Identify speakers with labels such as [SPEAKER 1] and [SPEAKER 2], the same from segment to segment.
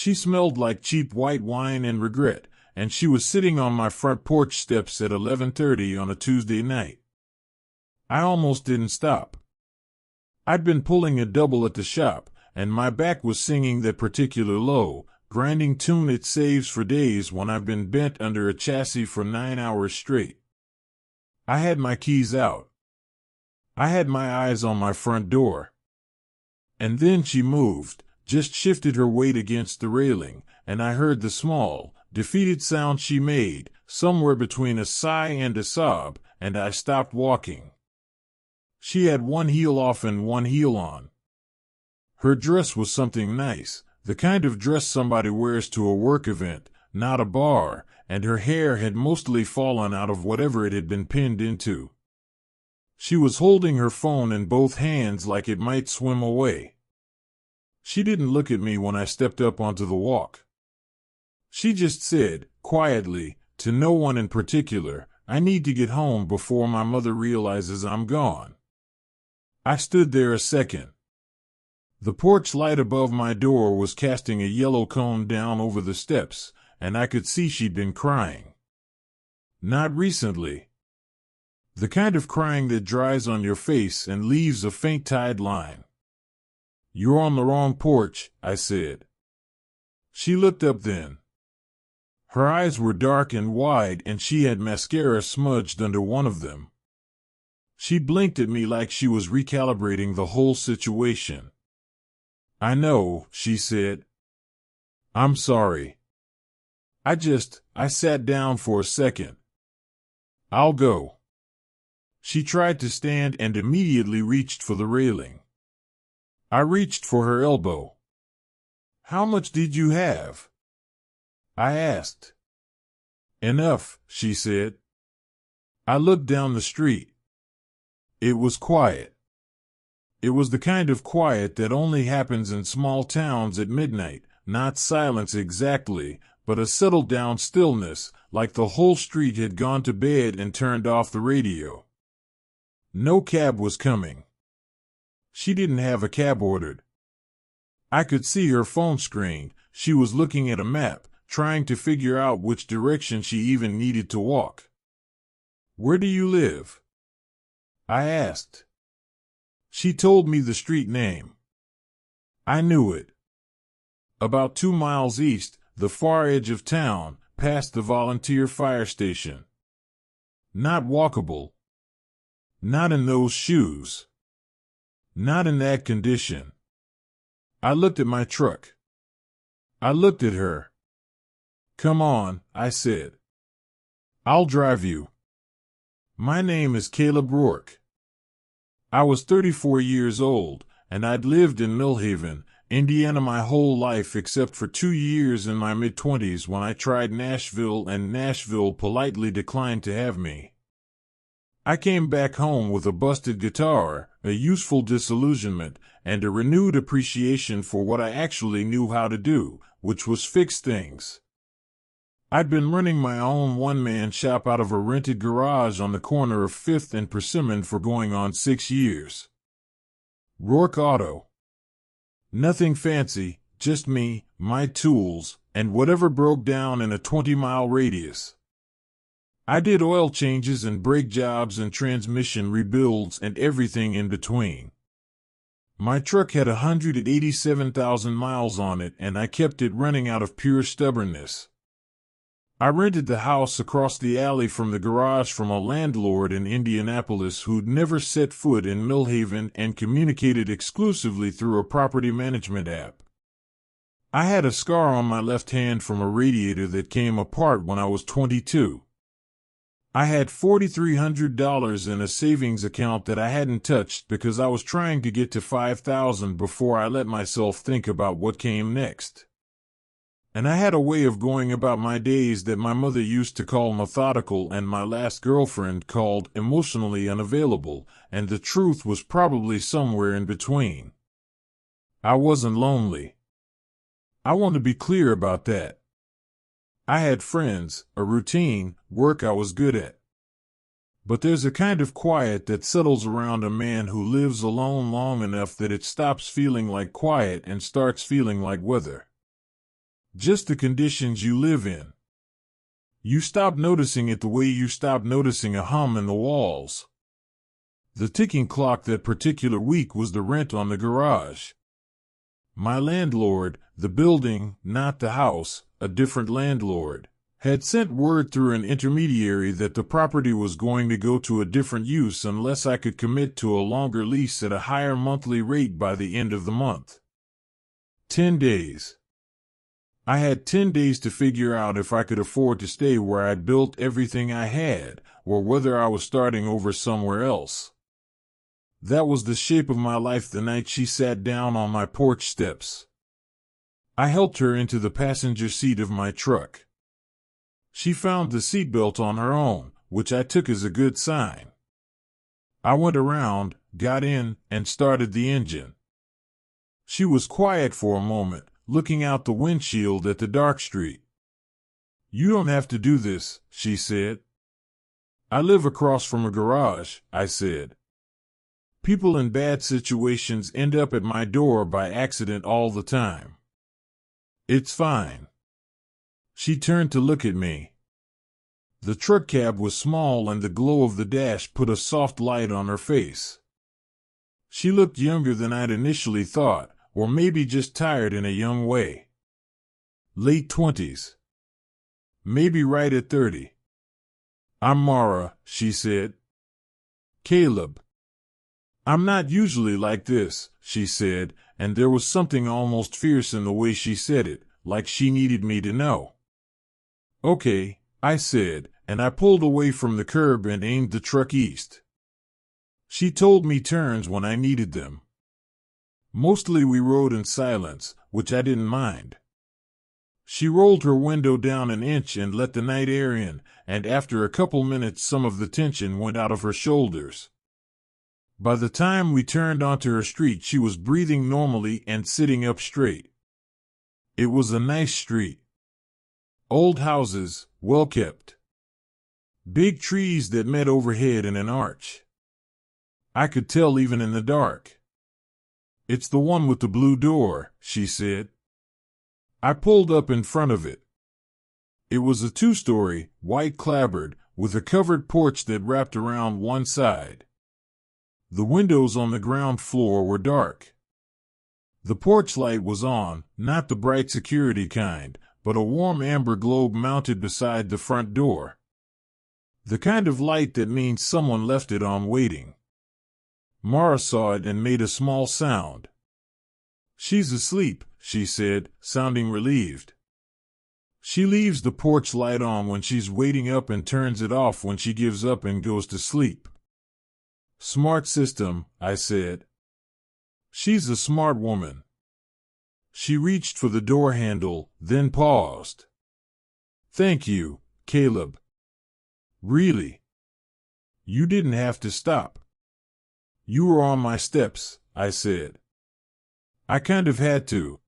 [SPEAKER 1] She smelled like cheap white wine and regret, and she was sitting on my front porch steps at 11:30 on a Tuesday night. I almost didn't stop. I'd been pulling a double at the shop, and my back was singing that particular low, grinding tune it saves for days when I've been bent under a chassis for 9 hours straight. I had my keys out. I had my eyes on my front door. And then she moved, just shifted her weight against the railing, and I heard the small, defeated sound she made, somewhere between a sigh and a sob, and I stopped walking. She had one heel off and one heel on. Her dress was something nice, the kind of dress somebody wears to a work event, not a bar, and her hair had mostly fallen out of whatever it had been pinned into. She was holding her phone in both hands like it might swim away. She didn't look at me when I stepped up onto the walk. She just said, quietly, to no one in particular, "I need to get home before my mother realizes I'm gone." I stood there a second. The porch light above my door was casting a yellow cone down over the steps, and I could see she'd been crying. Not recently. The kind of crying that dries on your face and leaves a faint tide line. "You're on the wrong porch," I said. She looked up then. Her eyes were dark and wide, and she had mascara smudged under one of them. She blinked at me like she was recalibrating the whole situation. "I know," she said. "I'm sorry. I sat down for a second. I'll go." She tried to stand and immediately reached for the railing. I reached for her elbow. "How much did you have?" I asked. "Enough," she said. I looked down the street. It was quiet. It was the kind of quiet that only happens in small towns at midnight, not silence exactly, but a settled-down stillness, like the whole street had gone to bed and turned off the radio. No cab was coming. She didn't have a cab ordered. I could see her phone screen. She was looking at a map, trying to figure out which direction she even needed to walk. "Where do you live?" I asked. She told me the street name. I knew it. About 2 miles east, the far edge of town, past the volunteer fire station. Not walkable. Not in those shoes. Not in that condition. I looked at my truck. I looked at her. "Come on," I said. "I'll drive you." My name is Caleb Rourke. I was 34 years old, and I'd lived in Millhaven, Indiana my whole life except for 2 years in my mid-20s when I tried Nashville and Nashville politely declined to have me. I came back home with a busted guitar, a useful disillusionment, and a renewed appreciation for what I actually knew how to do, which was fix things. I'd been running my own one-man shop out of a rented garage on the corner of 5th and Persimmon for going on 6 years. Rourke Auto. Nothing fancy, just me, my tools, and whatever broke down in a 20-mile radius. I did oil changes and brake jobs and transmission rebuilds and everything in between. My truck had 187,000 miles on it, and I kept it running out of pure stubbornness. I rented the house across the alley from the garage from a landlord in Indianapolis who'd never set foot in Millhaven and communicated exclusively through a property management app. I had a scar on my left hand from a radiator that came apart when I was 22. I had $4,300 in a savings account that I hadn't touched because I was trying to get to $5,000 before I let myself think about what came next. And I had a way of going about my days that my mother used to call methodical and my last girlfriend called emotionally unavailable, and the truth was probably somewhere in between. I wasn't lonely. I want to be clear about that. I had friends, a routine, work I was good at. But there's a kind of quiet that settles around a man who lives alone long enough that it stops feeling like quiet and starts feeling like weather. just the conditions you live in. You stop noticing it the way you stop noticing a hum in the walls. The ticking clock that particular week was the rent on the garage. My landlord, the building, not the house, a different landlord, had sent word through an intermediary that the property was going to go to a different use unless I could commit to a longer lease at a higher monthly rate by the end of the month. 10 days. I had 10 days to figure out if I could afford to stay where I'd built everything I had, or whether I was starting over somewhere else. That was the shape of my life the night she sat down on my porch steps. I helped her into the passenger seat of my truck. She found the seatbelt on her own, which I took as a good sign. I went around, got in, and started the engine. She was quiet for a moment, looking out the windshield at the dark street. "You don't have to do this," she said. "I live across from a garage," I said. "People in bad situations end up at my door by accident all the time. It's fine." She turned to look at me. The truck cab was small and the glow of the dash put a soft light on her face. She looked younger than I'd initially thought, or maybe just tired in a young way. Late 20s. Maybe right at 30. "I'm Mara," she said. "Caleb." "I'm not usually like this," she said, and there was something almost fierce in the way she said it, like she needed me to know. "Okay," I said, and I pulled away from the curb and aimed the truck east. She told me turns when I needed them. Mostly we rode in silence, which I didn't mind. She rolled her window down an inch and let the night air in, and after a couple minutes some of the tension went out of her shoulders. By the time we turned onto her street she was breathing normally and sitting up straight. It was a nice street. Old houses, well kept. Big trees that met overhead in an arch. I could tell even in the dark. "It's the one with the blue door," she said. I pulled up in front of it. It was a 2-story, white clapboard, with a covered porch that wrapped around one side. The windows on the ground floor were dark. The porch light was on, not the bright security kind, but a warm amber globe mounted beside the front door. The kind of light that means someone left it on waiting. Mara saw it and made a small sound. "She's asleep," she said, sounding relieved. "She leaves the porch light on when she's waiting up and turns it off when she gives up and goes to sleep." "Smart system," I said. "She's a smart woman." She reached for the door handle, then paused. "Thank you, Caleb." "Really? You didn't have to stop." "You were on my steps," I said. "I kind of had to."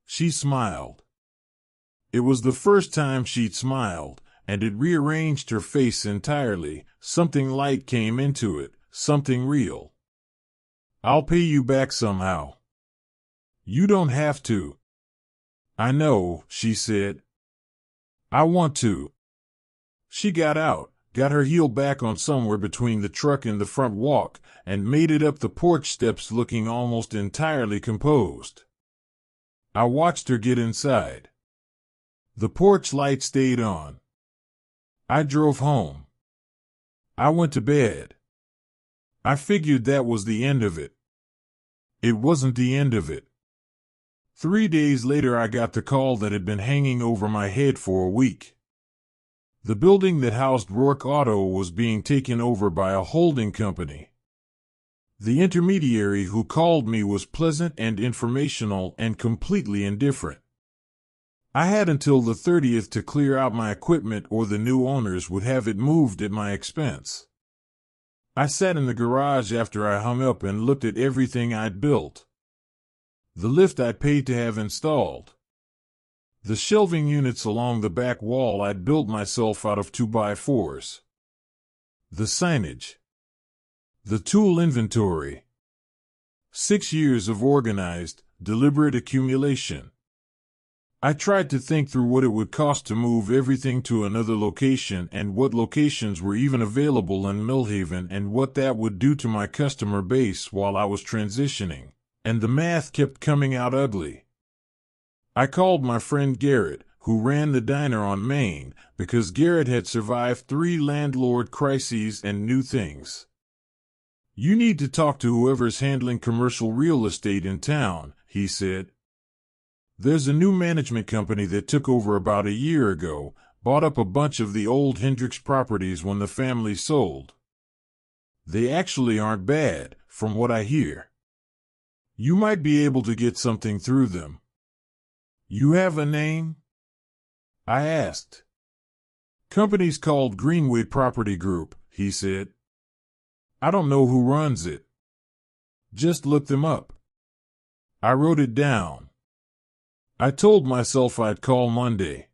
[SPEAKER 1] She smiled. It was the first time she'd smiled, and it rearranged her face entirely. Something light came into it, something real. "I'll pay you back somehow." "You don't have to." "I know," she said. "I want to." She got out, got her heel back on somewhere between the truck and the front walk, and made it up the porch steps looking almost entirely composed. I watched her get inside. The porch light stayed on. I drove home. I went to bed. I figured that was the end of it. It wasn't the end of it. 3 days later I got the call that had been hanging over my head for a week. The building that housed Rourke Auto was being taken over by a holding company. The intermediary who called me was pleasant and informational and completely indifferent. I had until the 30th to clear out my equipment or the new owners would have it moved at my expense. I sat in the garage after I hung up and looked at everything I'd built. The lift I paid to have installed. The shelving units along the back wall I'd built myself out of 2x4s. The signage. The tool inventory. 6 years of organized, deliberate accumulation. I tried to think through what it would cost to move everything to another location and what locations were even available in Millhaven and what that would do to my customer base while I was transitioning, and the math kept coming out ugly. I called my friend Garrett, who ran the diner on Main, because Garrett had survived 3 landlord crises and knew things. "You need to talk to whoever's handling commercial real estate in town," he said. "There's a new management company that took over about a year ago, bought up a bunch of the old Hendricks properties when the family sold. They actually aren't bad, from what I hear. You might be able to get something through them." "You have a name?" I asked. "Company's called Greenway Property Group," he said. "I don't know who runs it. Just look them up." I wrote it down. I told myself I'd call Monday.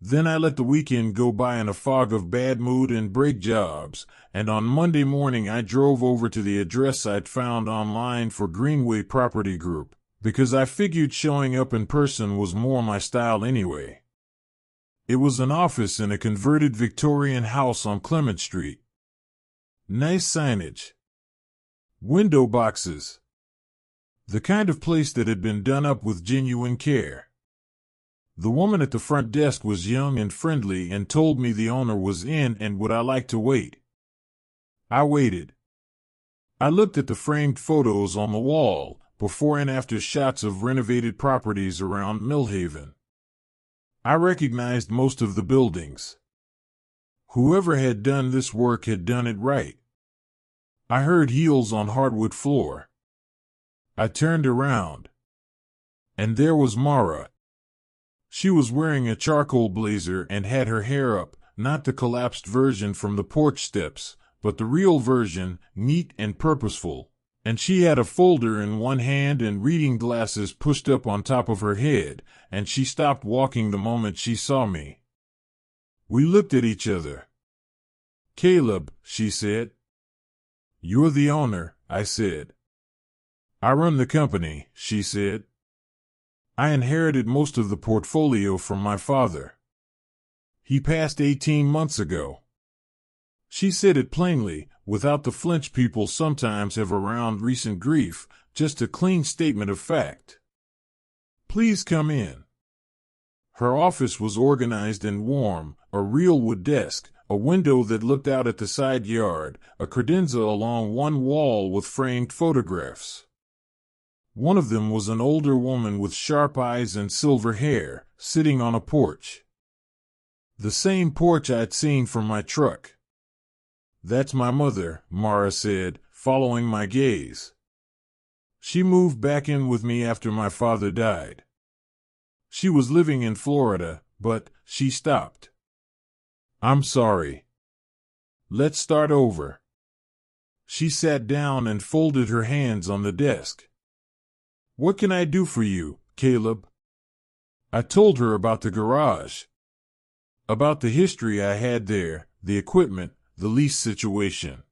[SPEAKER 1] Then I let the weekend go by in a fog of bad mood and break jobs, and on Monday morning I drove over to the address I'd found online for Greenway Property Group, because I figured showing up in person was more my style anyway. It was an office in a converted Victorian house on Clement Street. Nice signage. Window boxes. The kind of place that had been done up with genuine care. The woman at the front desk was young and friendly and told me the owner was in and would I like to wait. I waited. I looked at the framed photos on the wall, before and after shots of renovated properties around Millhaven. I recognized most of the buildings. Whoever had done this work had done it right. I heard heels on hardwood floor. I turned around. And there was Mara. She was wearing a charcoal blazer and had her hair up, not the collapsed version from the porch steps, but the real version, neat and purposeful. And she had a folder in one hand and reading glasses pushed up on top of her head, and she stopped walking the moment she saw me. We looked at each other. "Caleb," she said. "You're the owner," I said. "I run the company," she said. "I inherited most of the portfolio from my father. He passed 18 months ago." She said it plainly, without the flinch people sometimes have around recent grief, just a clean statement of fact. "Please come in." Her office was organized and warm, a real wood desk, a window that looked out at the side yard, a credenza along one wall with framed photographs. One of them was an older woman with sharp eyes and silver hair, sitting on a porch. The same porch I'd seen from my truck. "That's my mother," Mara said, following my gaze. "She moved back in with me after my father died. She was living in Florida, but," she stopped. "I'm sorry. Let's start over." She sat down and folded her hands on the desk. "What can I do for you, Caleb?" I told her about the garage, about the history I had there, the equipment, the lease situation.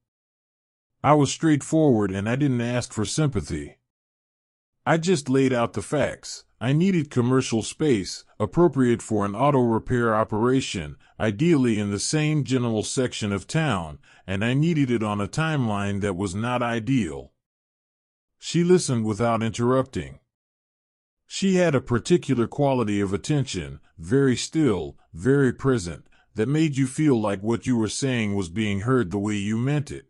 [SPEAKER 1] I was straightforward and I didn't ask for sympathy. I just laid out the facts. I needed commercial space, appropriate for an auto repair operation, ideally in the same general section of town, and I needed it on a timeline that was not ideal. She listened without interrupting. She had a particular quality of attention, very still, very present, that made you feel like what you were saying was being heard the way you meant it.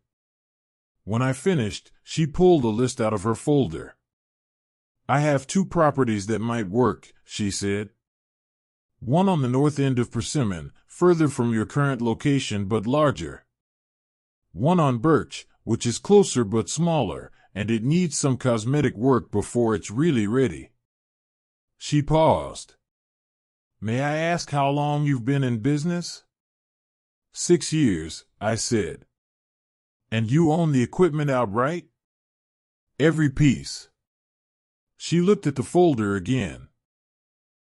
[SPEAKER 1] When I finished, she pulled a list out of her folder. "I have 2 properties that might work," she said. "One on the north end of Persimmon, further from your current location but larger. One on Birch, which is closer but smaller, and it needs some cosmetic work before it's really ready." She paused. "May I ask how long you've been in business?" 6 years, I said. "And you own the equipment outright?" "Every piece." She looked at the folder again.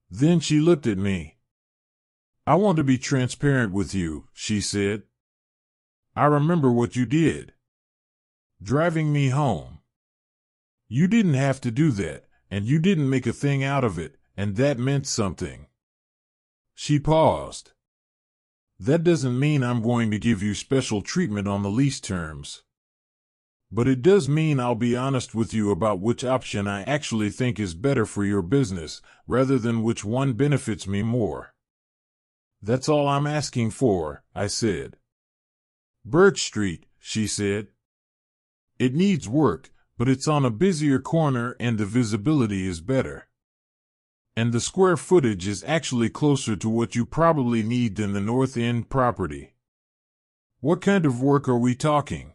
[SPEAKER 1] Then she looked at me. "I want to be transparent with you," she said. "I remember what you did. Driving me home. You didn't have to do that, and you didn't make a thing out of it, and that meant something. She paused. That doesn't mean I'm going to give you special treatment on the lease terms. But it does mean I'll be honest with you about which option I actually think is better for your business, rather than which one benefits me more. That's all I'm asking for, I said. Birch Street, she said. It needs work, but it's on a busier corner and the visibility is better. And the square footage is actually closer to what you probably need than the North End property. What kind of work are we talking?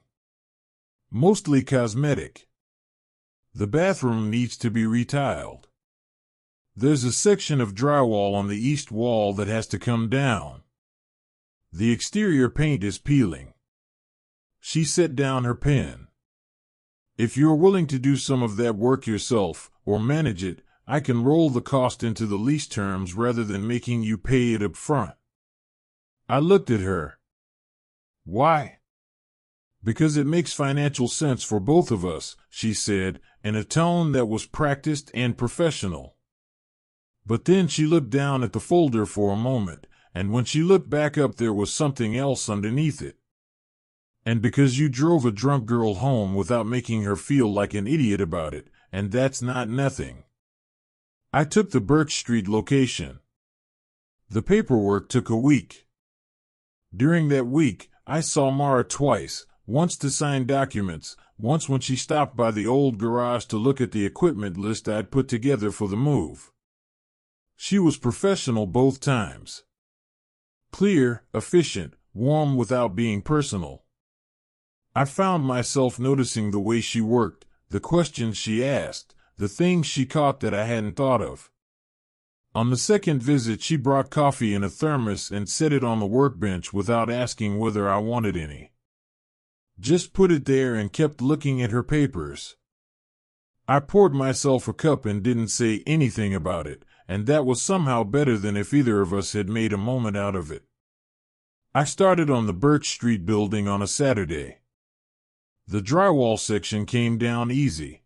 [SPEAKER 1] Mostly cosmetic. The bathroom needs to be retiled. There's a section of drywall on the east wall that has to come down. The exterior paint is peeling. She set down her pen. If you're willing to do some of that work yourself, or manage it, I can roll the cost into the lease terms rather than making you pay it up front. I looked at her. Why? Because it makes financial sense for both of us, she said, in a tone that was practiced and professional. But then she looked down at the folder for a moment, and when she looked back up there was something else underneath it. And because you drove a drunk girl home without making her feel like an idiot about it, and that's not nothing. I took the Birch Street location. The paperwork took a week. During that week, I saw Mara twice, once to sign documents, once when she stopped by the old garage to look at the equipment list I'd put together for the move. She was professional both times. Clear, efficient, warm without being personal. I found myself noticing the way she worked, the questions she asked, the things she caught that I hadn't thought of. On the second visit, she brought coffee in a thermos and set it on the workbench without asking whether I wanted any. Just put it there and kept looking at her papers. I poured myself a cup and didn't say anything about it, and that was somehow better than if either of us had made a moment out of it. I started on the Birch Street building on a Saturday. The drywall section came down easy.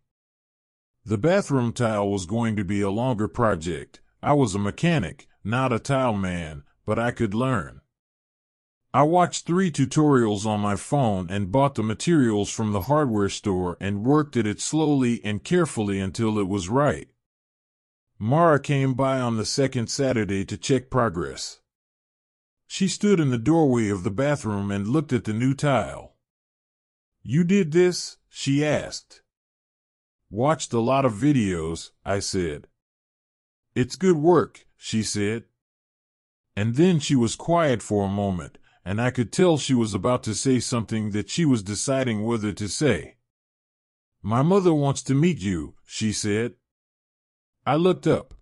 [SPEAKER 1] The bathroom tile was going to be a longer project. I was a mechanic, not a tile man, but I could learn. I watched 3 tutorials on my phone and bought the materials from the hardware store and worked at it slowly and carefully until it was right. Mara came by on the second Saturday to check progress. She stood in the doorway of the bathroom and looked at the new tile. "You did this?" she asked. "Watched a lot of videos," I said. "It's good work," she said. And then she was quiet for a moment, and I could tell she was about to say something that she was deciding whether to say. "My mother wants to meet you," she said. I looked up.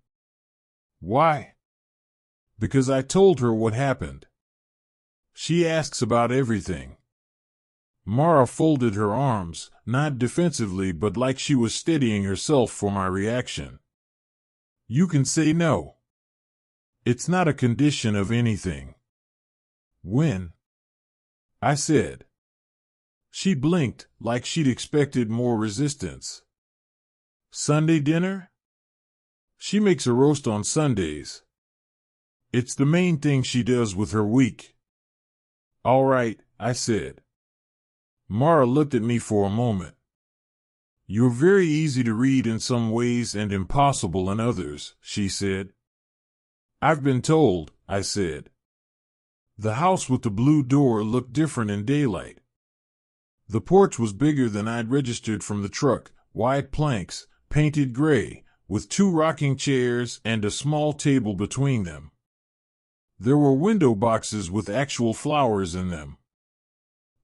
[SPEAKER 1] "Why?" "Because I told her what happened. She asks about everything." Mara folded her arms, not defensively but like she was steadying herself for my reaction. "You can say no. It's not a condition of anything." "When?" I said. She blinked, like she'd expected more resistance. "Sunday dinner?" "She makes a roast on Sundays. It's the main thing she does with her week." "All right," I said. Mara looked at me for a moment. "You're very easy to read in some ways and impossible in others," she said. "I've been told," I said. The house with the blue door looked different in daylight. The porch was bigger than I'd registered from the truck, wide planks, painted gray, with 2 rocking chairs and a small table between them. There were window boxes with actual flowers in them.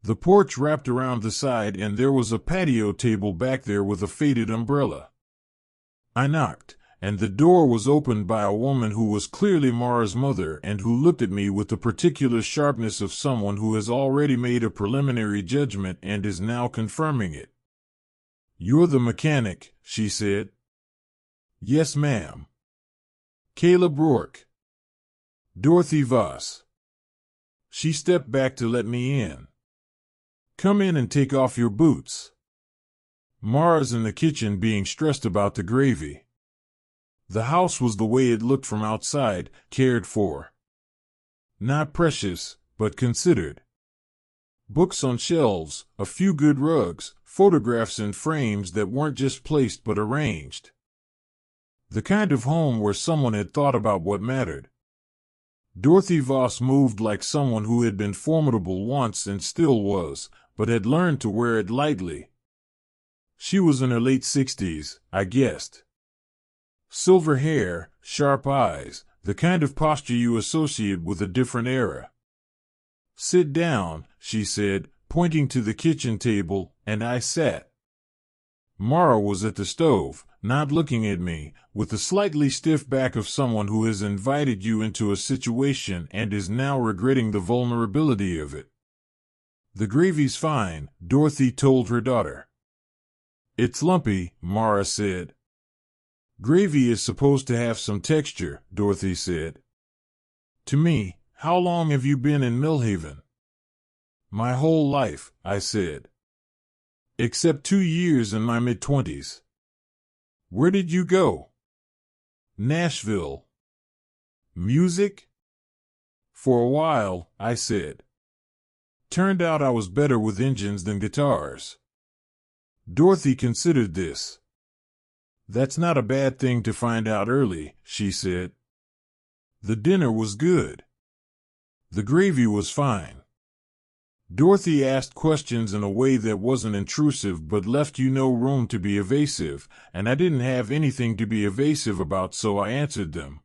[SPEAKER 1] The porch wrapped around the side and there was a patio table back there with a faded umbrella. I knocked, and the door was opened by a woman who was clearly Mara's mother and who looked at me with the particular sharpness of someone who has already made a preliminary judgment and is now confirming it. "You're the mechanic," she said. "Yes, ma'am." "Caleb Rourke." "Dorothy Voss." She stepped back to let me in. "Come in and take off your boots. Mara's in the kitchen being stressed about the gravy." The house was the way it looked from outside, cared for. Not precious, but considered. Books on shelves, a few good rugs, photographs in frames that weren't just placed but arranged. The kind of home where someone had thought about what mattered. Dorothy Voss moved like someone who had been formidable once and still was, but had learned to wear it lightly. She was in her late 60s, I guessed. Silver hair, sharp eyes, the kind of posture you associate with a different era. "Sit down," she said, pointing to the kitchen table, and I sat. Mara was at the stove, not looking at me, with the slightly stiff back of someone who has invited you into a situation and is now regretting the vulnerability of it. "The gravy's fine," Dorothy told her daughter. "It's lumpy," Mara said. "Gravy is supposed to have some texture," Dorothy said. To me, "How long have you been in Millhaven?" "My whole life," I said. "Except 2 years in my mid-20s. "Where did you go?" "Nashville." "Music?" "For a while," I said. "Turned out I was better with engines than guitars." Dorothy considered this. "That's not a bad thing to find out early," she said. "The dinner was good." "The gravy was fine." Dorothy asked questions in a way that wasn't intrusive but left you no room to be evasive, and I didn't have anything to be evasive about, so I answered them.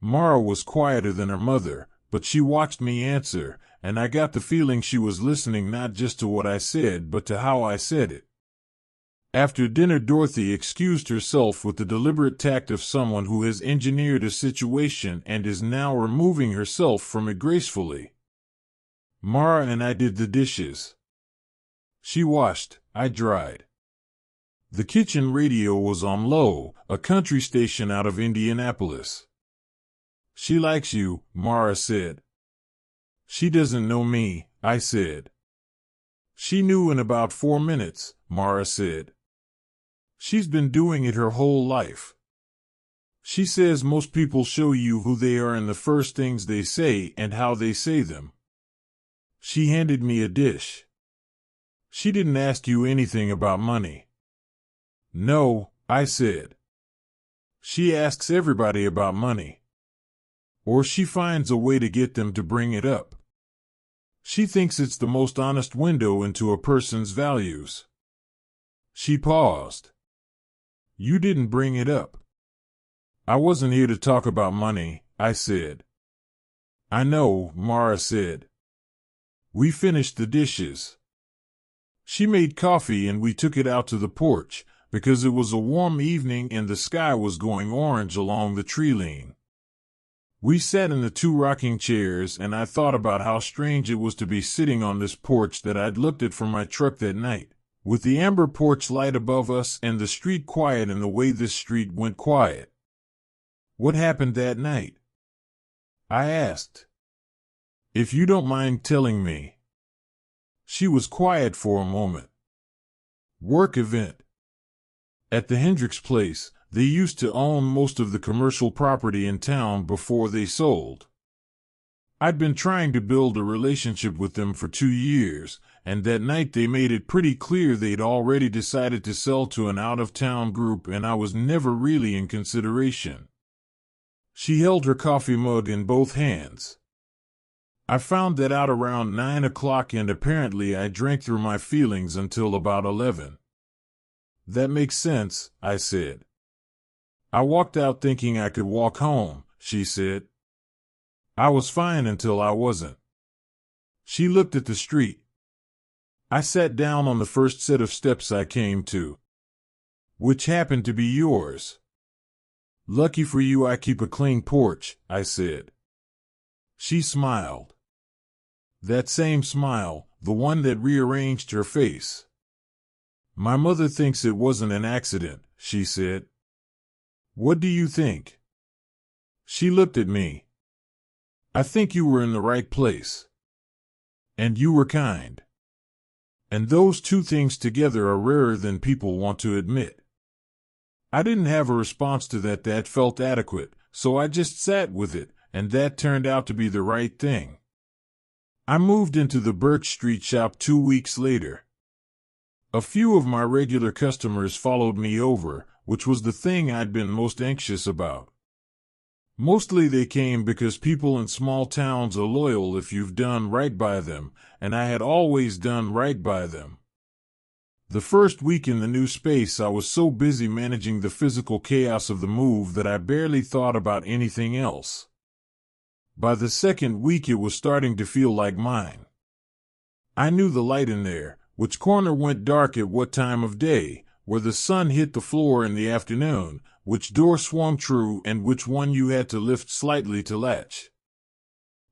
[SPEAKER 1] Mara was quieter than her mother, but she watched me answer, and I got the feeling she was listening not just to what I said but to how I said it. After dinner, Dorothy excused herself with the deliberate tact of someone who has engineered a situation and is now removing herself from it gracefully. Mara and I did the dishes. She washed, I dried. The kitchen radio was on low, a country station out of Indianapolis. "She likes you," Mara said. "She doesn't know me," I said. "She knew in about 4 minutes," Mara said. "She's been doing it her whole life. She says most people show you who they are in the first things they say and how they say them." She handed me a dish. "She didn't ask you anything about money." "No," I said. "She asks everybody about money. Or she finds a way to get them to bring it up. She thinks it's the most honest window into a person's values." She paused. "You didn't bring it up." "I wasn't here to talk about money," I said. "I know," Mara said. We finished the dishes. She made coffee and we took it out to the porch, because it was a warm evening and the sky was going orange along the tree line. We sat in the 2 rocking chairs and I thought about how strange it was to be sitting on this porch that I'd looked at from my truck that night, with the amber porch light above us and the street quiet in the way this street went quiet. "What happened that night?" I asked. "If you don't mind telling me." She was quiet for a moment. "Work event. At the Hendricks place. They used to own most of the commercial property in town before they sold. I'd been trying to build a relationship with them for 2 years, and that night they made it pretty clear they'd already decided to sell to an out-of-town group and I was never really in consideration." She held her coffee mug in both hands. "I found that out around 9 o'clock and apparently I drank through my feelings until about 11. "That makes sense," I said. "I walked out thinking I could walk home," she said. "I was fine until I wasn't." She looked at the street. "I sat down on the first set of steps I came to." "Which happened to be yours." "Lucky for you I keep a clean porch," I said. She smiled. That same smile, the one that rearranged her face. "My mother thinks it wasn't an accident," she said. "What do you think?" She looked at me. "I think you were in the right place. And you were kind. And those 2 things together are rarer than people want to admit." I didn't have a response to that felt adequate, so I just sat with it, and that turned out to be the right thing. I moved into the Birch Street shop 2 weeks later. A few of my regular customers followed me over, which was the thing I'd been most anxious about. Mostly they came because people in small towns are loyal if you've done right by them, and I had always done right by them. The first week in the new space, I was so busy managing the physical chaos of the move that I barely thought about anything else. By the second week, it was starting to feel like mine. I knew the light in there, which corner went dark at what time of day, where the sun hit the floor in the afternoon, which door swung true, and which one you had to lift slightly to latch.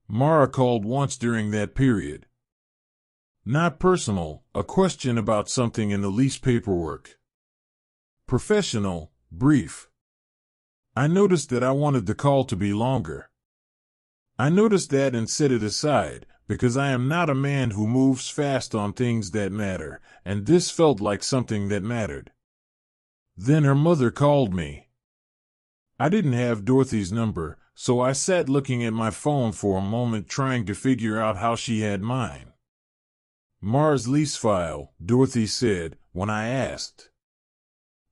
[SPEAKER 1] Mara called once during that period. Not personal, a question about something in the lease paperwork. Professional, brief. I noticed that I wanted the call to be longer. I noticed that and set it aside, because I am not a man who moves fast on things that matter, and this felt like something that mattered. Then her mother called me. I didn't have Dorothy's number, so I sat looking at my phone for a moment trying to figure out how she had mine. Mara's lease file, Dorothy said, when I asked.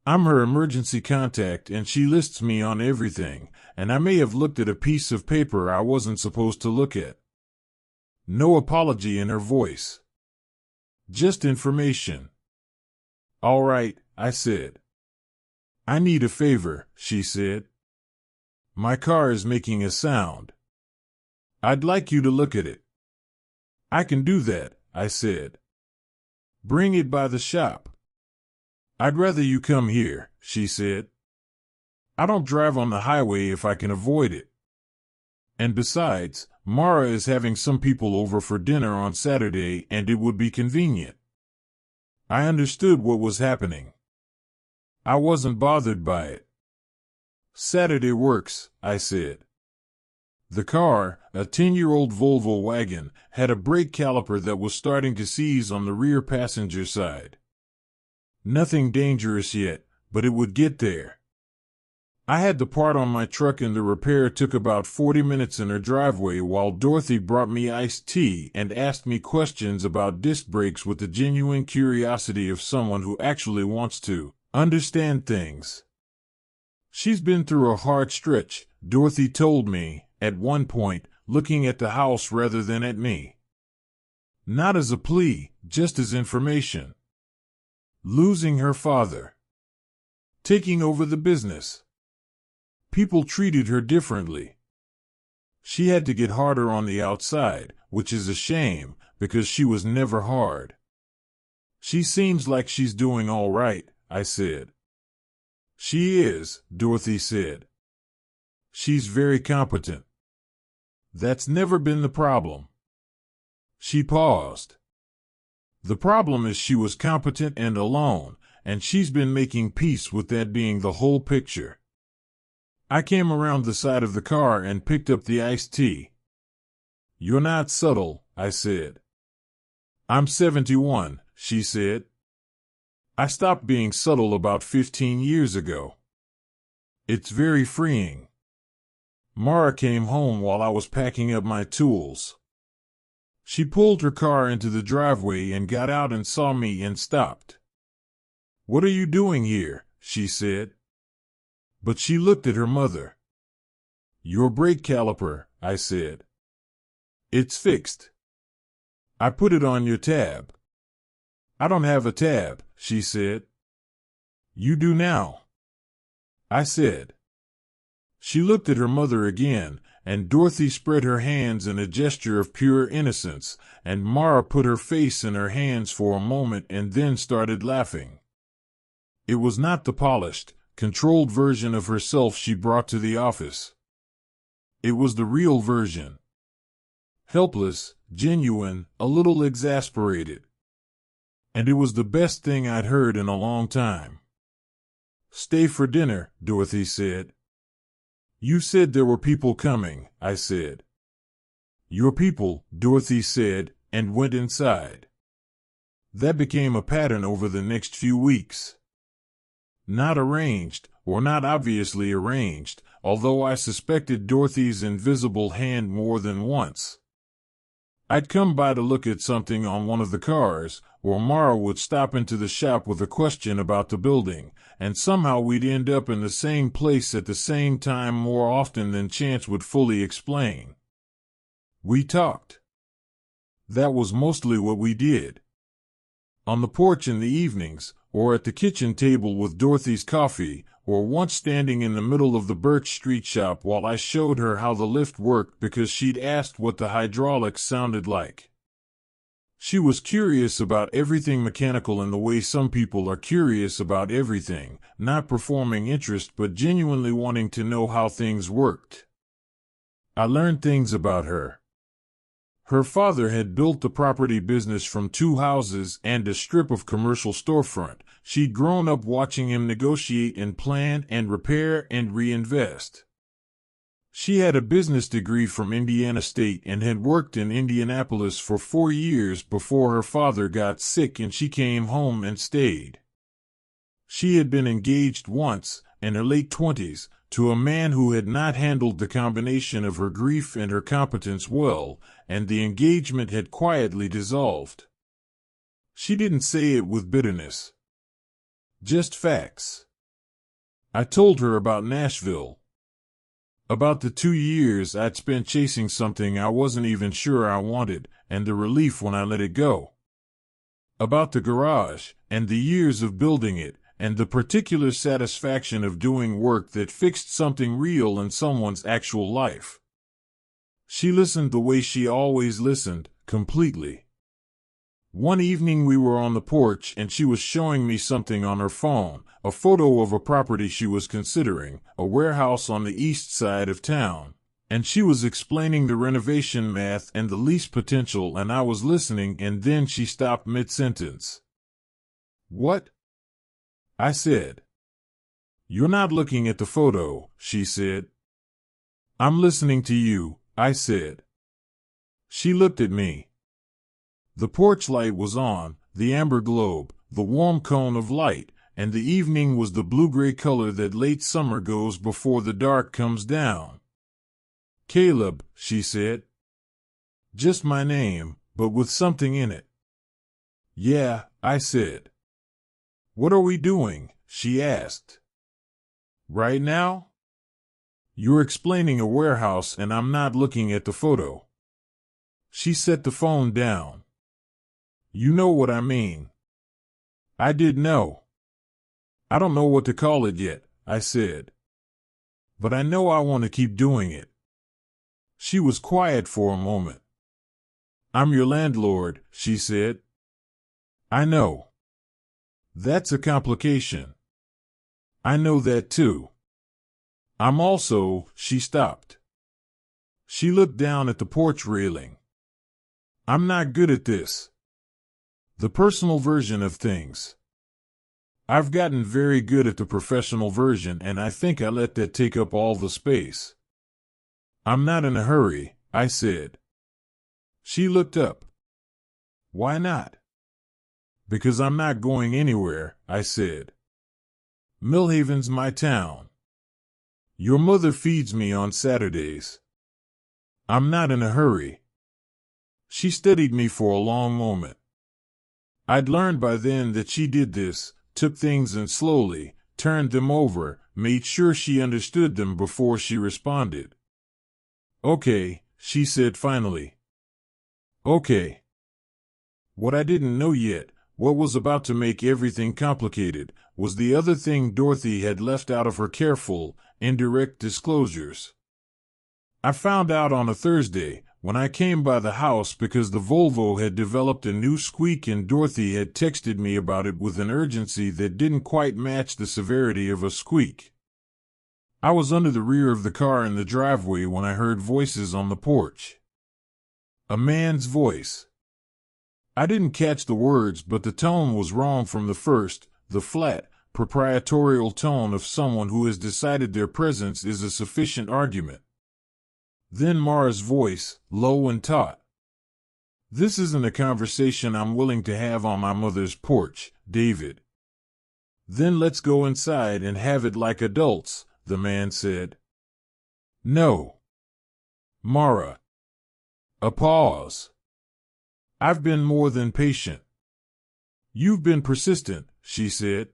[SPEAKER 1] I'm her emergency contact and she lists me on everything, and I may have looked at a piece of paper I wasn't supposed to look at. No apology in her voice. Just information. All right, I said. I need a favor, she said. My car is making a sound. I'd like you to look at it. I can do that, I said. Bring it by the shop. I'd rather you come here, she said. I don't drive on the highway if I can avoid it. And besides, Mara is having some people over for dinner on Saturday and it would be convenient. I understood what was happening. I wasn't bothered by it. Saturday works, I said. The car, a 10-year-old Volvo wagon, had a brake caliper that was starting to seize on the rear passenger side. Nothing dangerous yet, but it would get there. I had the part on my truck and the repair took about 40 minutes in her driveway while Dorothy brought me iced tea and asked me questions about disc brakes with the genuine curiosity of someone who actually wants to understand things. She's been through a hard stretch, Dorothy told me, at one point, looking at the house rather than at me. Not as a plea, just as information. Losing her father. Taking over the business. People treated her differently. She had to get harder on the outside, which is a shame, because she was never hard. She seems like she's doing all right, I said. She is, Dorothy said. She's very competent. That's never been the problem. She paused. The problem is she was competent and alone, and she's been making peace with that being the whole picture. I came around the side of the car and picked up the iced tea. You're not subtle, I said. I'm 71, she said. I stopped being subtle about 15 years ago. It's very freeing. Mara came home while I was packing up my tools. She pulled her car into the driveway and got out and saw me and stopped. What are you doing here? She said. But she looked at her mother. Your brake caliper, I said. It's fixed. I put it on your tab. I don't have a tab, she said. You do now. I said. She looked at her mother again, and Dorothy spread her hands in a gesture of pure innocence, and Mara put her face in her hands for a moment and then started laughing. It was not the polished, controlled version of herself she brought to the office. It was the real version. Helpless, genuine, a little exasperated. And it was the best thing I'd heard in a long time. Stay for dinner, Dorothy said. You said there were people coming, I said. Your people, Dorothy said, and went inside. That became a pattern over the next few weeks. Not arranged, or not obviously arranged, although I suspected Dorothy's invisible hand more than once. I'd come by to look at something on one of the cars, or Mara would stop into the shop with a question about the building, and somehow we'd end up in the same place at the same time more often than chance would fully explain. We talked. That was mostly what we did. On the porch in the evenings, or at the kitchen table with Dorothy's coffee, or once standing in the middle of the Birch Street shop while I showed her how the lift worked because she'd asked what the hydraulics sounded like. She was curious about everything mechanical in the way some people are curious about everything, not performing interest but genuinely wanting to know how things worked. I learned things about her. Her father had built the property business from 2 houses and a strip of commercial storefront. She'd grown up watching him negotiate and plan and repair and reinvest. She had a business degree from Indiana State and had worked in Indianapolis for 4 years before her father got sick and she came home and stayed. She had been engaged once, in her late 20s, to a man who had not handled the combination of her grief and her competence well, and the engagement had quietly dissolved. She didn't say it with bitterness. Just facts. I told her about Nashville. About the 2 years I'd spent chasing something I wasn't even sure I wanted, and the relief when I let it go. About the garage, and the years of building it, and the particular satisfaction of doing work that fixed something real in someone's actual life. She listened the way she always listened, completely. One evening we were on the porch and she was showing me something on her phone, a photo of a property she was considering, a warehouse on the east side of town, and she was explaining the renovation math and the lease potential and I was listening and then she stopped mid-sentence. "What?" I said. "You're not looking at the photo," she said. "I'm listening to you," I said. She looked at me. The porch light was on, the amber globe, the warm cone of light, and the evening was the blue-gray color that late summer goes before the dark comes down. "Caleb," she said. Just my name, but with something in it. "Yeah," I said. "What are we doing?" she asked. "Right now?" "You're explaining a warehouse and I'm not looking at the photo." She set the phone down. "You know what I mean." I did know. "I don't know what to call it yet," I said. "But I know I want to keep doing it." She was quiet for a moment. "I'm your landlord," she said. "I know. That's a complication." "I know that too. I'm also—" She stopped. She looked down at the porch railing. "I'm not good at this. The personal version of things. I've gotten very good at the professional version and I think I let that take up all the space." "I'm not in a hurry," I said. She looked up. "Why not?" "Because I'm not going anywhere," I said. "Millhaven's my town. Your mother feeds me on Saturdays. I'm not in a hurry." She studied me for a long moment. I'd learned by then that she did this, took things in slowly, turned them over, made sure she understood them before she responded. "Okay," she said finally. "Okay." What I didn't know yet, what was about to make everything complicated, was the other thing Dorothy had left out of her careful, indirect disclosures. I found out on a Thursday, when I came by the house because the Volvo had developed a new squeak and Dorothy had texted me about it with an urgency that didn't quite match the severity of a squeak. I was under the rear of the car in the driveway when I heard voices on the porch. A man's voice. I didn't catch the words, but the tone was wrong from the first, the flat, proprietorial tone of someone who has decided their presence is a sufficient argument. Then Mara's voice, low and taut. "This isn't a conversation I'm willing to have on my mother's porch, David. Then let's go inside and have it like adults, the man said. No. Mara. A pause. I've been more than patient. You've been persistent, she said.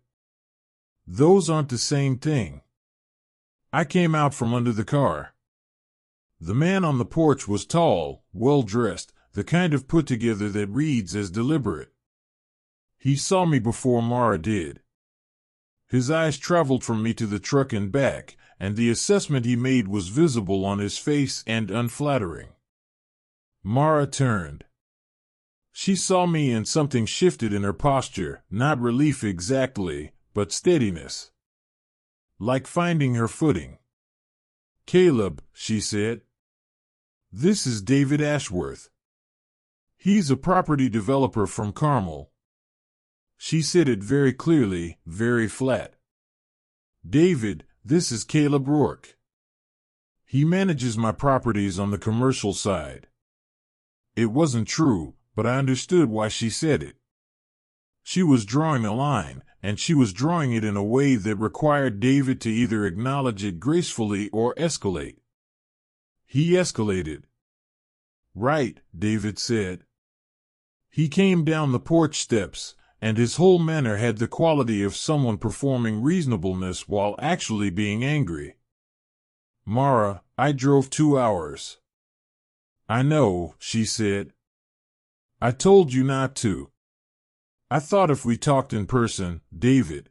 [SPEAKER 1] Those aren't the same thing. I came out from under the car. The man on the porch was tall, well-dressed, the kind of put-together that reads as deliberate. He saw me before Mara did. His eyes traveled from me to the truck and back, and the assessment he made was visible on his face and unflattering. Mara turned. She saw me and something shifted in her posture, not relief exactly, but steadiness. Like finding her footing. Caleb, she said. This is David Ashworth. He's a property developer from Carmel. She said it very clearly, very flat. David, this is Caleb Rourke. He manages my properties on the commercial side. It wasn't true, but I understood why she said it. She was drawing a line, and she was drawing it in a way that required David to either acknowledge it gracefully or escalate. He escalated. Right, David said. He came down the porch steps, and his whole manner had the quality of someone performing reasonableness while actually being angry. Mara, I drove 2 hours. I know, she said. I told you not to. I thought if we talked in person, David.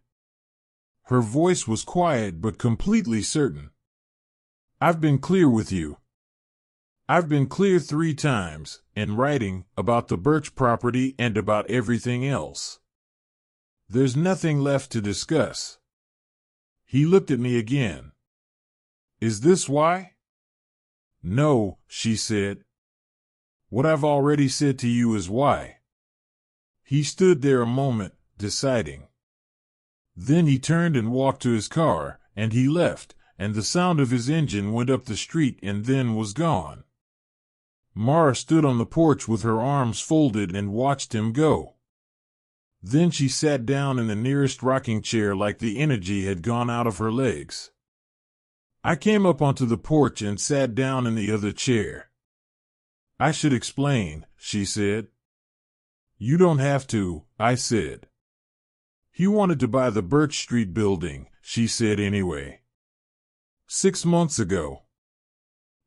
[SPEAKER 1] Her voice was quiet but completely certain. I've been clear with you. I've been clear 3 times, in writing, about the Birch property and about everything else. There's nothing left to discuss. He looked at me again. Is this why? No, she said. What I've already said to you is why. He stood there a moment, deciding. Then he turned and walked to his car, and he left, and the sound of his engine went up the street and then was gone. Mara stood on the porch with her arms folded and watched him go. Then she sat down in the nearest rocking chair like the energy had gone out of her legs. I came up onto the porch and sat down in the other chair. I should explain, she said. You don't have to, I said. He wanted to buy the Birch Street building, she said anyway. 6 months ago.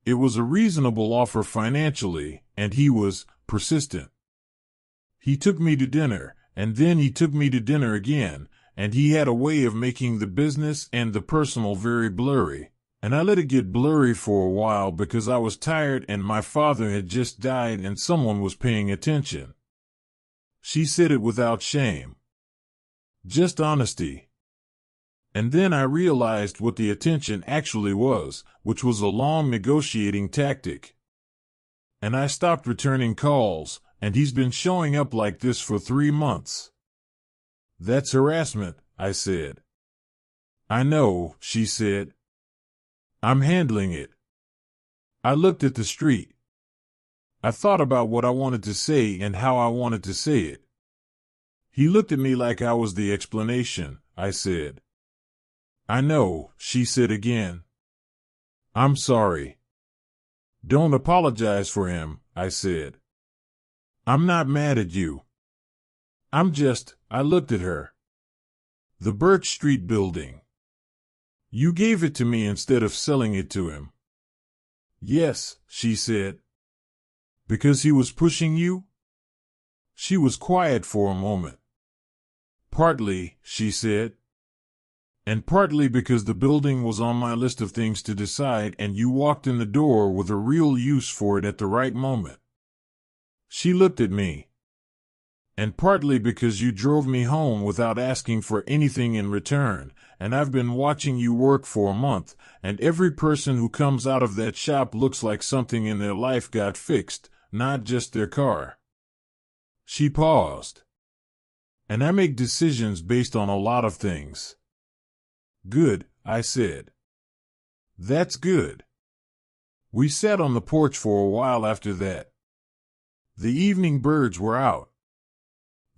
[SPEAKER 1] It was a reasonable offer financially, and he was persistent. He took me to dinner, and then he took me to dinner again, and he had a way of making the business and the personal very blurry, and I let it get blurry for a while because I was tired and my father had just died and someone was paying attention. She said it without shame. Just honesty. And then I realized what the attention actually was, which was a long negotiating tactic. And I stopped returning calls, and he's been showing up like this for 3 months. That's harassment, I said. I know, she said. I'm handling it. I looked at the street. I thought about what I wanted to say and how I wanted to say it. He looked at me like I was the explanation, I said. I know, she said again. I'm sorry. Don't apologize for him, I said. I'm not mad at you. I looked at her. The Birch Street building. You gave it to me instead of selling it to him. Yes, she said. Because he was pushing you? She was quiet for a moment. Partly, she said. And partly because the building was on my list of things to decide and you walked in the door with a real use for it at the right moment. She looked at me. And partly because you drove me home without asking for anything in return, and I've been watching you work for a month, and every person who comes out of that shop looks like something in their life got fixed, not just their car. She paused. And I make decisions based on a lot of things. Good, I said. That's good. We sat on the porch for a while after that. The evening birds were out.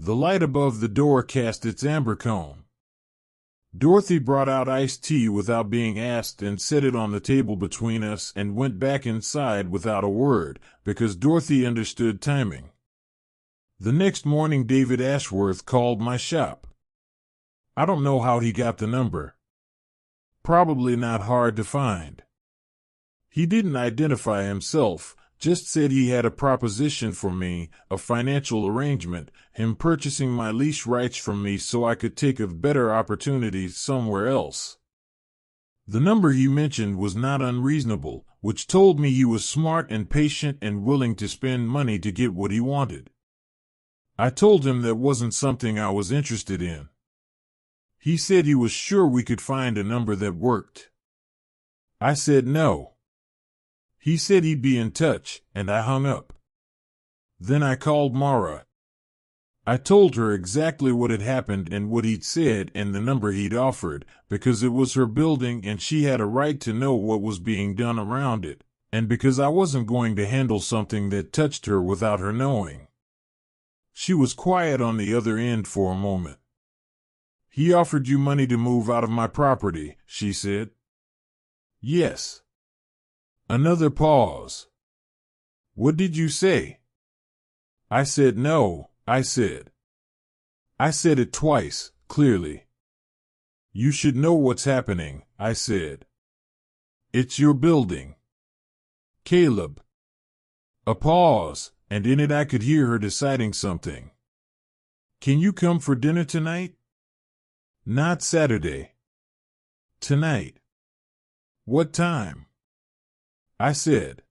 [SPEAKER 1] The light above the door cast its amber cone. Dorothy brought out iced tea without being asked and set it on the table between us and went back inside without a word, because Dorothy understood timing. The next morning David Ashworth called my shop. I don't know how he got the number. Probably not hard to find. He didn't identify himself, just said he had a proposition for me, a financial arrangement, him purchasing my lease rights from me so I could take a better opportunity somewhere else. The number he mentioned was not unreasonable, which told me he was smart and patient and willing to spend money to get what he wanted. I told him that wasn't something I was interested in. He said he was sure we could find a number that worked. I said no. He said he'd be in touch, and I hung up. Then I called Mara. I told her exactly what had happened and what he'd said and the number he'd offered, because it was her building and she had a right to know what was being done around it, and because I wasn't going to handle something that touched her without her knowing. She was quiet on the other end for a moment. He offered you money to move out of my property, she said. Yes. Another pause. What did you say? I said no, I said it twice, clearly. You should know what's happening, I said. It's your building. Caleb. A pause, and in it I could hear her deciding something. Can you come for dinner tonight? Not Saturday. Tonight. What time? I said.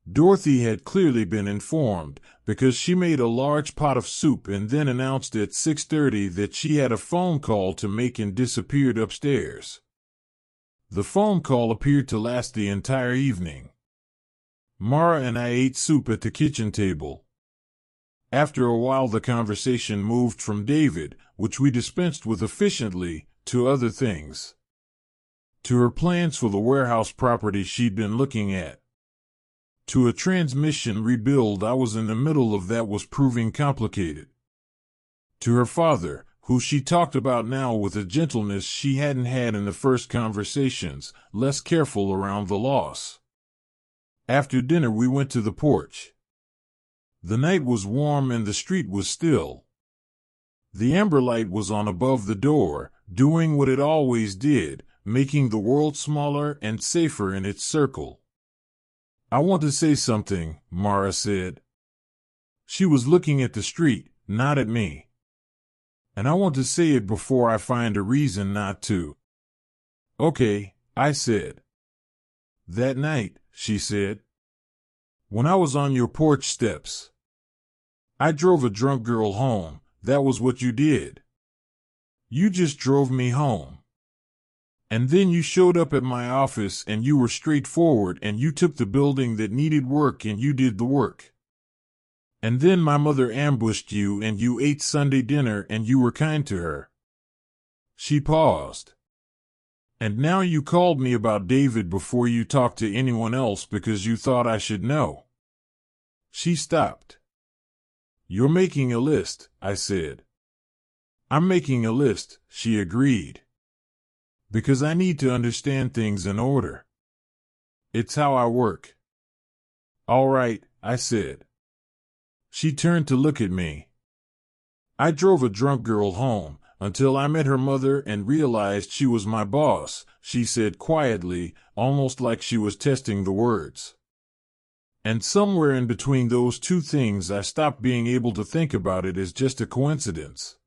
[SPEAKER 1] Dorothy had clearly been informed, because she made a large pot of soup and then announced at 6:30 that she had a phone call to make and disappeared upstairs. The phone call appeared to last the entire evening. Mara and I ate soup at the kitchen table. After a while the conversation moved from David, which we dispensed with efficiently, to other things. To her plans for the warehouse property she'd been looking at. To a transmission rebuild I was in the middle of that was proving complicated. To her father, who she talked about now with a gentleness she hadn't had in the first conversations, less careful around the loss. After dinner we went to the porch. The night was warm and the street was still. The amber light was on above the door, doing what it always did, making the world smaller and safer in its circle. I want to say something, Mara said. She was looking at the street, not at me. And I want to say it before I find a reason not to. Okay, I said. That night, she said. When I was on your porch steps. I drove a drunk girl home, that was what you did. You just drove me home. And then you showed up at my office and you were straightforward and you took the building that needed work and you did the work. And then my mother ambushed you and you ate Sunday dinner and you were kind to her. She paused. And now you called me about David before you talked to anyone else because you thought I should know. She stopped. You're making a list, I said. I'm making a list, she agreed. Because I need to understand things in order. It's how I work. All right, I said. She turned to look at me. I drove a drunk girl home, until I met her mother and realized she was my boss, she said quietly, almost like she was testing the words. And somewhere in between those two things I stopped being able to think about it as just a coincidence.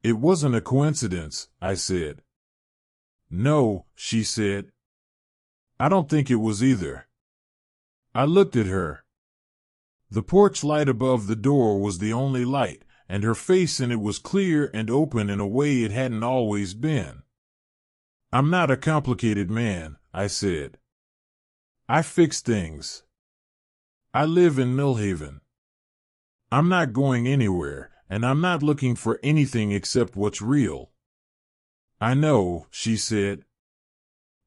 [SPEAKER 1] It wasn't a coincidence, I said. No, she said. I don't think it was either. I looked at her. The porch light above the door was the only light, and her face in it was clear and open in a way it hadn't always been. I'm not a complicated man, I said. I fix things. I live in Millhaven. I'm not going anywhere, and I'm not looking for anything except what's real. I know, she said.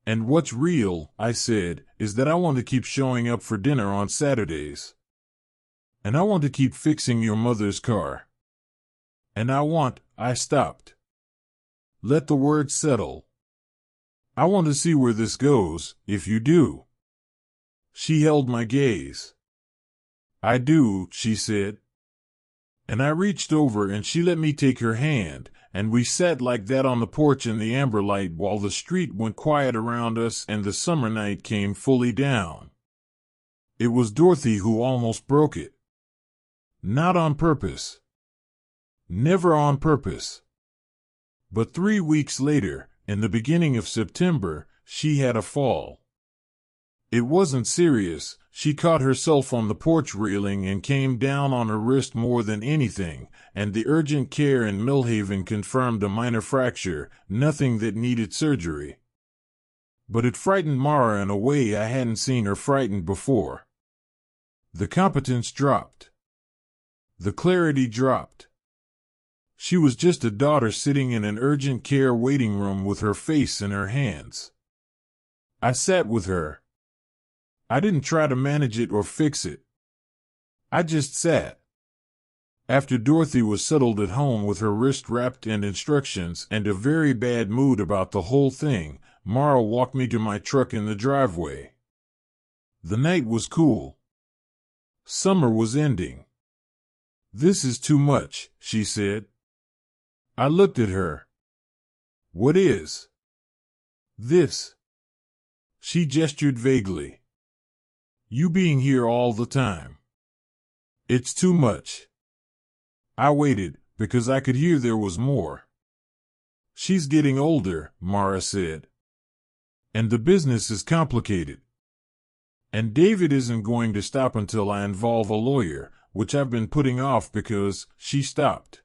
[SPEAKER 1] And what's real, I said, is that I want to keep showing up for dinner on Saturdays. And I want to keep fixing your mother's car. And I stopped. Let the word settle. I want to see where this goes, if you do. She held my gaze. I do, she said. And I reached over and she let me take her hand, and we sat like that on the porch in the amber light while the street went quiet around us and the summer night came fully down. It was Dorothy who almost broke it. Not on purpose. Never on purpose. But 3 weeks later, in the beginning of September, she had a fall. It wasn't serious. She caught herself on the porch railing and came down on her wrist more than anything, and the urgent care in Millhaven confirmed a minor fracture, nothing that needed surgery. But it frightened Mara in a way I hadn't seen her frightened before. The competence dropped. The clarity dropped. She was just a daughter sitting in an urgent care waiting room with her face in her hands. I sat with her. I didn't try to manage it or fix it. I just sat. After Dorothy was settled at home with her wrist wrapped in instructions and a very bad mood about the whole thing, Mara walked me to my truck in the driveway. The night was cool. Summer was ending. "This is too much," she said. I looked at her. "What is?" "This." She gestured vaguely. "You being here all the time. It's too much." I waited, because I could hear there was more. "She's getting older," Mara said. "And the business is complicated. And David isn't going to stop until I involve a lawyer, which I've been putting off because," she stopped.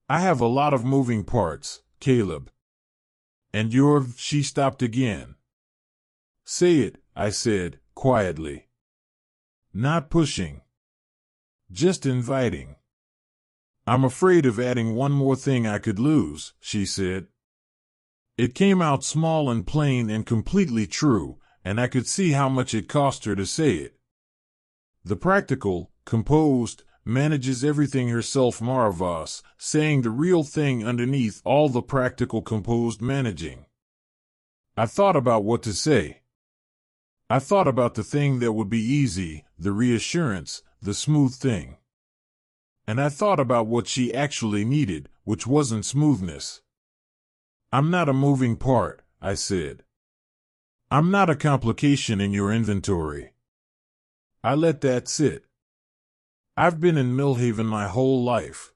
[SPEAKER 1] "I have a lot of moving parts, Caleb. And she stopped again. "Say it," I said, quietly. Not pushing. Just inviting. "I'm afraid of adding one more thing I could lose," she said. It came out small and plain and completely true, and I could see how much it cost her to say it. The practical, composed, manages everything herself Mara Voss, saying the real thing underneath all the practical composed managing. I thought about what to say. I thought about the thing that would be easy, the reassurance, the smooth thing. And I thought about what she actually needed, which wasn't smoothness. "I'm not a moving part," I said. "I'm not a complication in your inventory." I let that sit. I've been in Millhaven my whole life.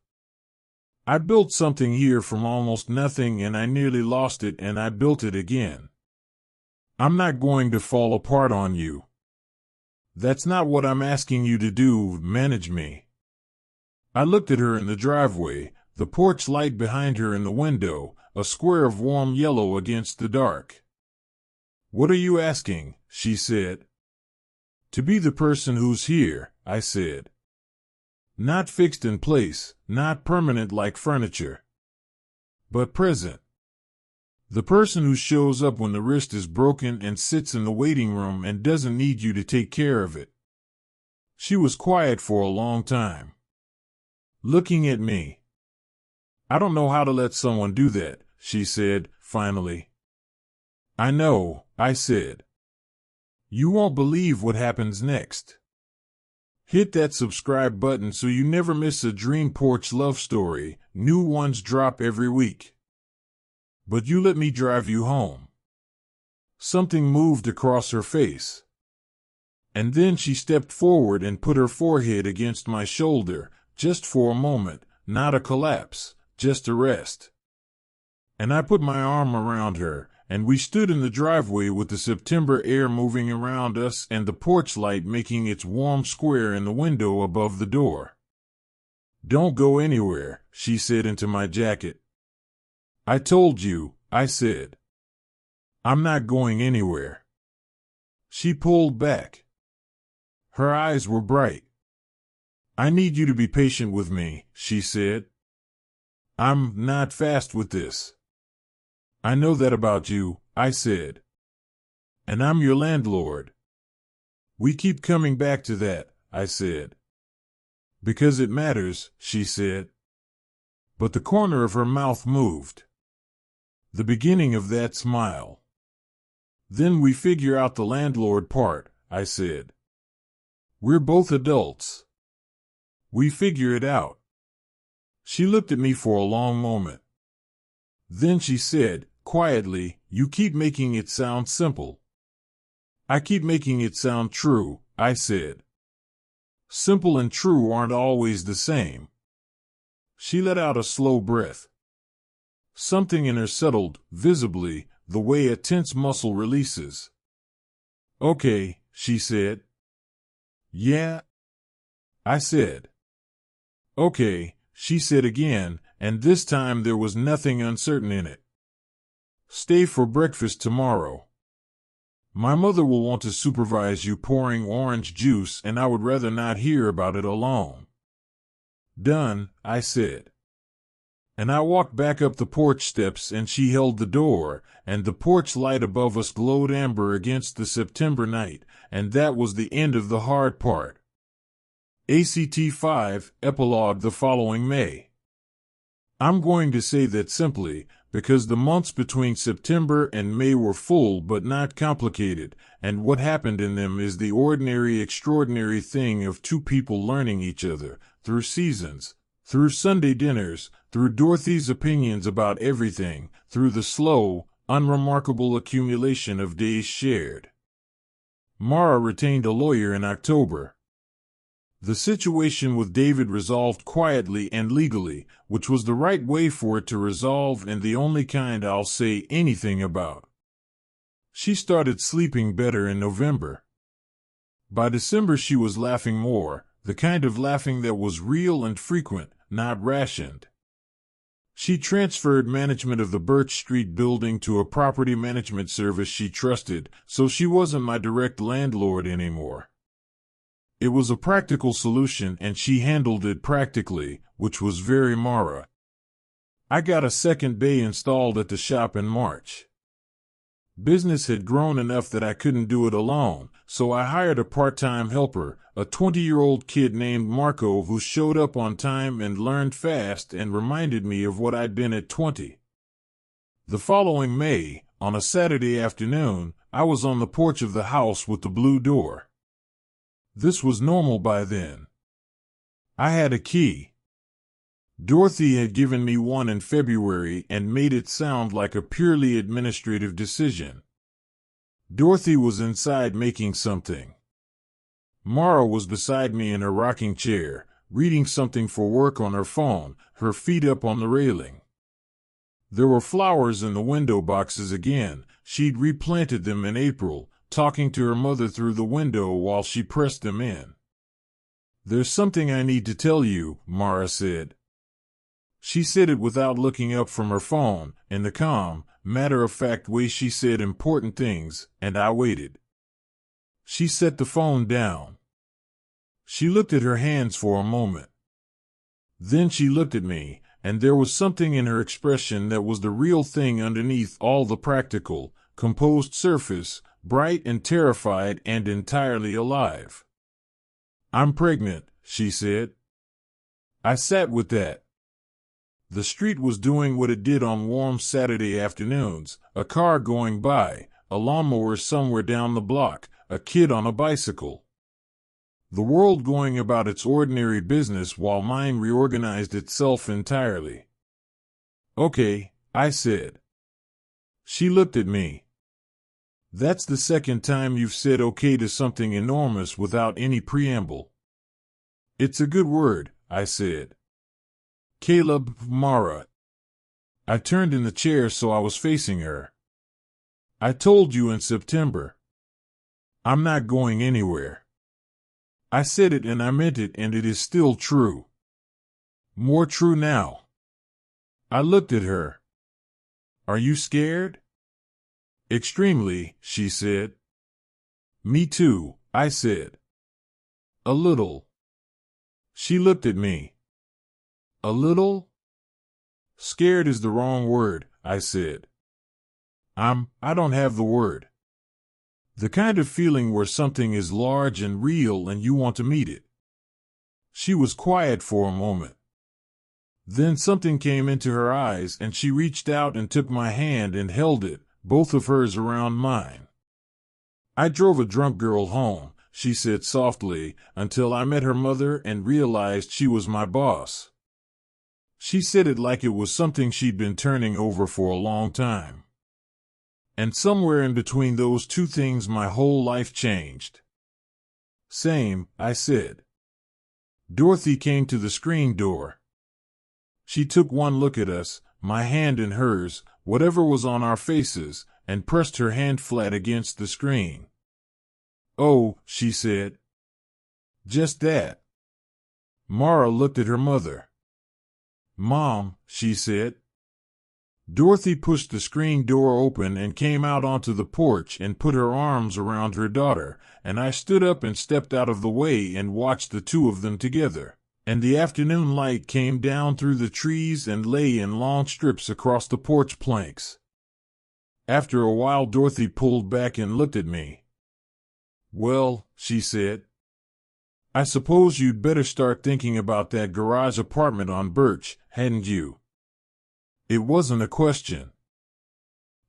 [SPEAKER 1] I built something here from almost nothing and I nearly lost it and I built it again. I'm not going to fall apart on you. That's not what I'm asking you to do, manage me. I looked at her in the driveway, the porch light behind her in the window, a square of warm yellow against the dark. "What are you asking?" she said. "To be the person who's here," I said. "Not fixed in place, not permanent like furniture, but present. The person who shows up when the wrist is broken and sits in the waiting room and doesn't need you to take care of it." She was quiet for a long time, looking at me. "I don't know how to let someone do that," she said, finally. "I know," I said. "You won't believe what happens next. Hit that subscribe button so you never miss a Dream Porch love story. New ones drop every week. But you let me drive you home." Something moved across her face. And then she stepped forward and put her forehead against my shoulder, just for a moment, not a collapse, just a rest. And I put my arm around her, and we stood in the driveway with the September air moving around us and the porch light making its warm square in the window above the door. "Don't go anywhere," she said into my jacket. "I told you," I said. "I'm not going anywhere." She pulled back. Her eyes were bright. "I need you to be patient with me," she said. "I'm not fast with this." "I know that about you," I said. "And I'm your landlord." "We keep coming back to that," I said. "Because it matters," she said. But the corner of her mouth moved. The beginning of that smile. Then we figure out the landlord part, I said. We're both adults. We figure it out. She looked at me for a long moment. Then she said, quietly, you keep making it sound simple. I keep making it sound true, I said. Simple and true aren't always the same. She let out a slow breath. Something in her settled, visibly, the way a tense muscle releases. Okay, she said. Yeah? I said. Okay, she said again, and this time there was nothing uncertain in it. Stay for breakfast tomorrow. My mother will want to supervise you pouring orange juice, and I would rather not hear about it alone. Done, I said. And I walked back up the porch steps, and she held the door, and the porch light above us glowed amber against the September night, and that was the end of the hard part. ACT 5, Epilogue the following May. I'm going to say that simply, because the months between September and May were full but not complicated, and what happened in them is the ordinary extraordinary thing of two people learning each other, through seasons, through Sunday dinners, through Dorothy's opinions about everything, through the slow, unremarkable accumulation of days shared. Mara retained a lawyer in October. The situation with David resolved quietly and legally, which was the right way for it to resolve and the only kind I'll say anything about. She started sleeping better in November. By December she was laughing more, the kind of laughing that was real and frequent, not rationed. She transferred management of the Birch Street building to a property management service she trusted, so she wasn't my direct landlord anymore. It was a practical solution and she handled it practically, which was very Mara. I got a second bay installed at the shop in March. Business had grown enough that I couldn't do it alone, so I hired a part-time helper, a 20-year-old kid named Marco who showed up on time and learned fast and reminded me of what I'd been at 20. The following May, on a Saturday afternoon, I was on the porch of the house with the blue door. This was normal by then. I had a key. Dorothy had given me one in February and made it sound like a purely administrative decision. Dorothy was inside making something. Mara was beside me in her rocking chair, reading something for work on her phone, her feet up on the railing. There were flowers in the window boxes again. She'd replanted them in April, talking to her mother through the window while she pressed them in. There's something I need to tell you, Mara said. She said it without looking up from her phone, in the calm, matter-of-fact way she said important things, and I waited. She set the phone down. She looked at her hands for a moment. Then she looked at me, and there was something in her expression that was the real thing underneath all the practical, composed surface, bright and terrified and entirely alive. I'm pregnant, she said. I sat with that. The street was doing what it did on warm Saturday afternoons, a car going by, a lawnmower somewhere down the block, a kid on a bicycle. The world going about its ordinary business while mine reorganized itself entirely. Okay, I said. She looked at me. That's the second time you've said okay to something enormous without any preamble. It's a good word, I said. Caleb, Mara. I turned in the chair so I was facing her. I told you in September. I'm not going anywhere. I said it and I meant it, and it is still true. More true now. I looked at her. Are you scared? Extremely, she said. Me too, I said. A little. She looked at me. A little? Scared is the wrong word, I said. I don't have the word. The kind of feeling where something is large and real and you want to meet it. She was quiet for a moment. Then something came into her eyes and she reached out and took my hand and held it, both of hers around mine. "I drove a drunk girl home," she said softly, "until I met her mother and realized she was my boss." She said it like it was something she'd been turning over for a long time. And somewhere in between those two things my whole life changed. "Same," I said. Dorothy came to the screen door. She took one look at us, my hand in hers, whatever was on our faces, and pressed her hand flat against the screen. "Oh," she said. "Just that." Mara looked at her mother. "Mom," she said. Dorothy pushed the screen door open and came out onto the porch and put her arms around her daughter, and I stood up and stepped out of the way and watched the two of them together. And the afternoon light came down through the trees and lay in long strips across the porch planks. After a while Dorothy pulled back and looked at me. "Well," she said, "I suppose you'd better start thinking about that garage apartment on Birch, hadn't you?" It wasn't a question.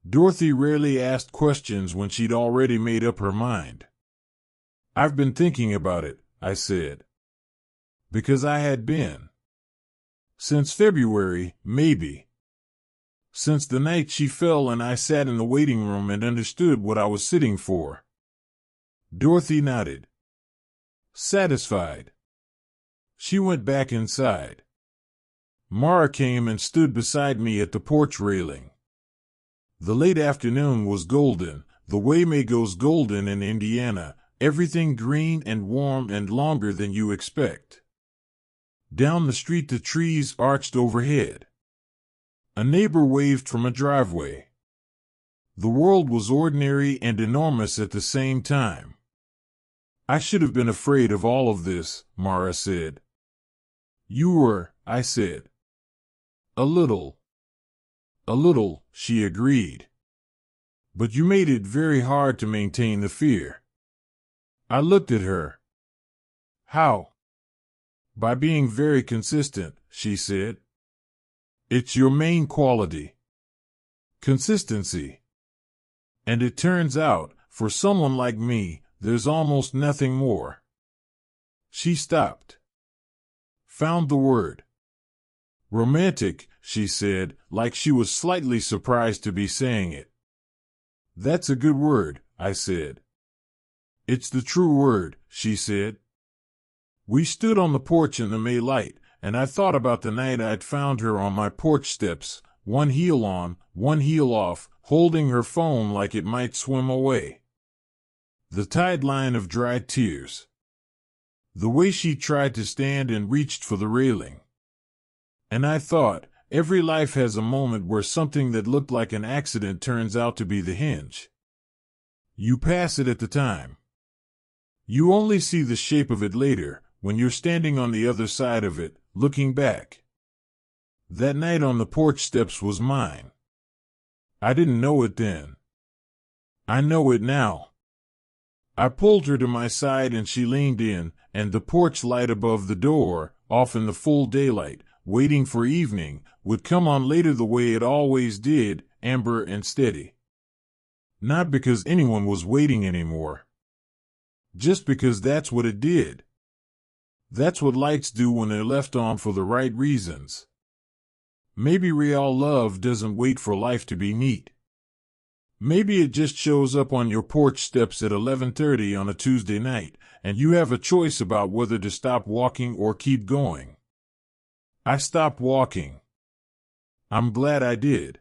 [SPEAKER 1] Dorothy rarely asked questions when she'd already made up her mind. "I've been thinking about it," I said. Because I had been. Since February, maybe. Since the night she fell and I sat in the waiting room and understood what I was sitting for. Dorothy nodded. Satisfied. She went back inside. Mara came and stood beside me at the porch railing. The late afternoon was golden, the way May goes golden in Indiana, everything green and warm and longer than you expect. Down the street the trees arched overhead. A neighbor waved from a driveway. The world was ordinary and enormous at the same time. "I should have been afraid of all of this," Mara said. "You were," I said. "A little." "A little," she agreed. "But you made it very hard to maintain the fear." I looked at her. "How?" "By being very consistent," she said. "It's your main quality. Consistency. And it turns out, for someone like me, there's almost nothing more." She stopped. Found the word. "Romantic," she said, like she was slightly surprised to be saying it. "That's a good word," I said. "It's the true word," she said. We stood on the porch in the May light, and I thought about the night I'd found her on my porch steps, one heel on, one heel off, holding her phone like it might swim away. The tide line of dried tears. The way she tried to stand and reached for the railing. And I thought, every life has a moment where something that looked like an accident turns out to be the hinge. You pass it at the time. You only see the shape of it later, when you're standing on the other side of it, looking back. That night on the porch steps was mine. I didn't know it then. I know it now. I pulled her to my side and she leaned in, and the porch light above the door, off in the full daylight, waiting for evening, would come on later the way it always did, amber and steady. Not because anyone was waiting anymore. Just because that's what it did. That's what lights do when they're left on for the right reasons. Maybe real love doesn't wait for life to be neat. Maybe it just shows up on your porch steps at 11:30 on a Tuesday night, and you have a choice about whether to stop walking or keep going. I stopped walking. I'm glad I did.